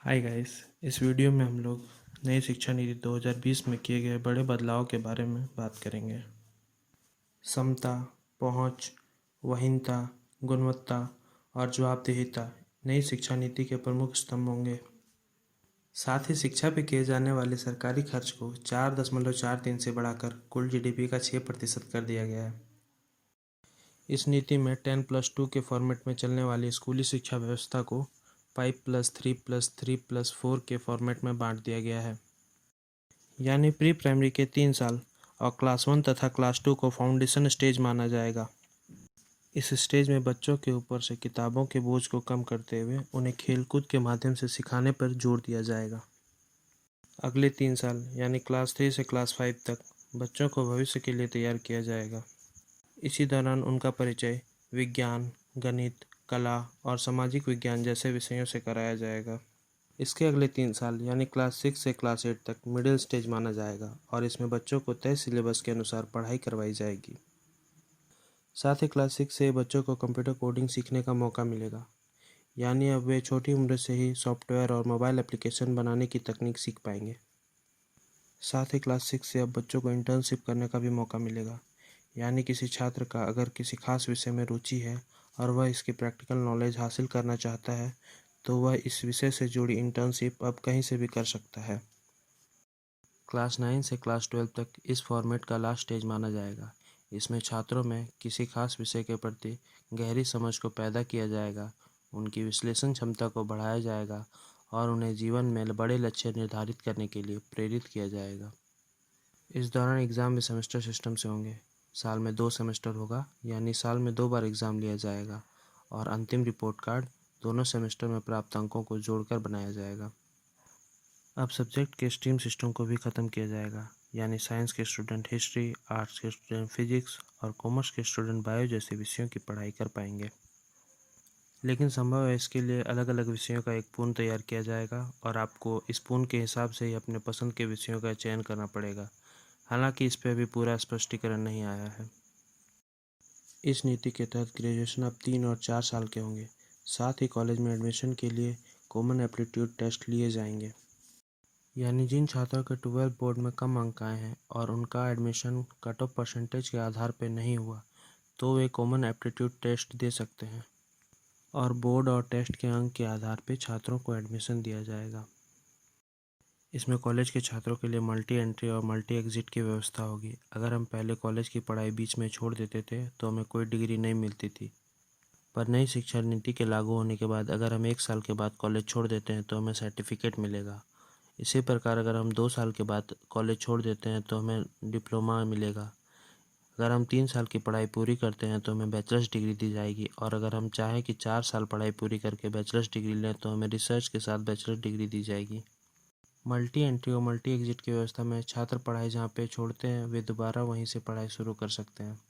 Hi guys. इस video में हम लोग नई शिक्षा नीति 2020 में किए गए बड़े बदलाव के बारे में बात करेंगे। समता, पहुंच, वहीनता, गुणवत्ता और जवाबदेहिता नई शिक्षा नीति के प्रमुख स्तंभ होंगे। साथ ही शिक्षा पे किए जाने वाले सरकारी खर्च को 4.43 से बढ़ाकर कुल जीडीपी का 6% कर दिया गया है। इस नीति में 10+2 के फॉर्मेट में चलने वाली स्कूली शिक्षा व्यवस्था को 5+3+3+4 के फॉर्मेट में बांट दिया गया है। यानी प्री प्राइमरी के 3 साल और क्लास 1 तथा क्लास 2 को फाउंडेशन स्टेज माना जाएगा। इस स्टेज में बच्चों के ऊपर से किताबों के बोझ को कम करते हुए उन्हें खेलकूद के माध्यम से सिखाने पर जोर दिया जाएगा। अगले 3 साल यानी क्लास 3 से क्लास 5 तक बच्चों को भविष्य के लिए तैयार किया जाएगा। इसी दौरान उनका परिचय विज्ञान, गणित, कला और सामाजिक विज्ञान जैसे विषयों से कराया जाएगा। इसके अगले 3 साल यानी क्लास 6 से क्लास 8 तक मिडिल स्टेज माना जाएगा और इसमें बच्चों को तय सिलेबस के अनुसार पढ़ाई करवाई जाएगी। साथ ही क्लास 6 से बच्चों को कंप्यूटर कोडिंग सीखने का मौका मिलेगा, यानी अब वे छोटी उम्र से ही सॉफ्टवेयर और मोबाइल एप्लीकेशन बनाने की तकनीक सीख पाएंगे। साथ ही क्लास 6 से अब बच्चों को इंटर्नशिप करने का भी मौका मिलेगा, यानी किसी छात्र का अगर किसी खास विषय में रुचि है और वह इसकी प्रैक्टिकल नॉलेज हासिल करना चाहता है तो वह इस विषय से जुड़ी इंटर्नशिप अब कहीं से भी कर सकता है। क्लास 9 से क्लास 12 तक इस फॉर्मेट का लास्ट स्टेज माना जाएगा। इसमें छात्रों में किसी खास विषय के प्रति गहरी समझ को पैदा किया जाएगा, उनकी विश्लेषण क्षमता को बढ़ाया जाएगा और उन्हें जीवन में बड़े लक्ष्य निर्धारित करने के लिए प्रेरित किया जाएगा। इस दौरान एग्ज़ाम भी सेमेस्टर सिस्टम से होंगे। साल में 2 सेमेस्टर होगा, यानी साल में 2 बार एग्ज़ाम लिया जाएगा और अंतिम रिपोर्ट कार्ड दोनों सेमेस्टर में प्राप्त अंकों को जोड़कर बनाया जाएगा। अब सब्जेक्ट के स्ट्रीम सिस्टम को भी ख़त्म किया जाएगा, यानी साइंस के स्टूडेंट हिस्ट्री, आर्ट्स के स्टूडेंट फिजिक्स और कॉमर्स के स्टूडेंट बायो जैसे विषयों की पढ़ाई कर पाएंगे। लेकिन संभव है इसके लिए अलग अलग विषयों का एक पूल तैयार किया जाएगा और आपको इस पूल के हिसाब से ही अपने पसंद के विषयों का चयन करना पड़ेगा। हालांकि इस पर अभी पूरा स्पष्टीकरण नहीं आया है। इस नीति के तहत ग्रेजुएशन अब 3 और 4 साल के होंगे। साथ ही कॉलेज में एडमिशन के लिए कॉमन एप्टीट्यूड टेस्ट लिए जाएंगे, यानी जिन छात्रों के 12 बोर्ड में कम अंक आए हैं और उनका एडमिशन कट ऑफ परसेंटेज के आधार पर नहीं हुआ तो वे कॉमन एप्टीट्यूड टेस्ट दे सकते हैं और बोर्ड और टेस्ट के अंक के आधार पर छात्रों को एडमिशन दिया जाएगा। इसमें कॉलेज के छात्रों के लिए मल्टी एंट्री और मल्टी एग्जिट की व्यवस्था होगी। अगर हम पहले कॉलेज की पढ़ाई बीच में छोड़ देते थे तो हमें कोई डिग्री नहीं मिलती थी, पर नई शिक्षा नीति के लागू होने के बाद अगर हम 1 साल के बाद कॉलेज छोड़ देते हैं तो हमें सर्टिफिकेट मिलेगा। इसी प्रकार अगर हम 2 साल के बाद कॉलेज छोड़ देते हैं तो हमें डिप्लोमा मिलेगा। अगर हम 3 साल की पढ़ाई पूरी करते हैं तो हमें बैचलर्स डिग्री दी जाएगी और अगर हम चाहें कि 4 साल पढ़ाई पूरी करके बैचलर्स डिग्री लें तो हमें रिसर्च के साथ बैचलर डिग्री दी जाएगी। मल्टी एंट्री और मल्टी एग्जिट की व्यवस्था में छात्र पढ़ाई जहाँ पे छोड़ते हैं वे दोबारा वहीं से पढ़ाई शुरू कर सकते हैं।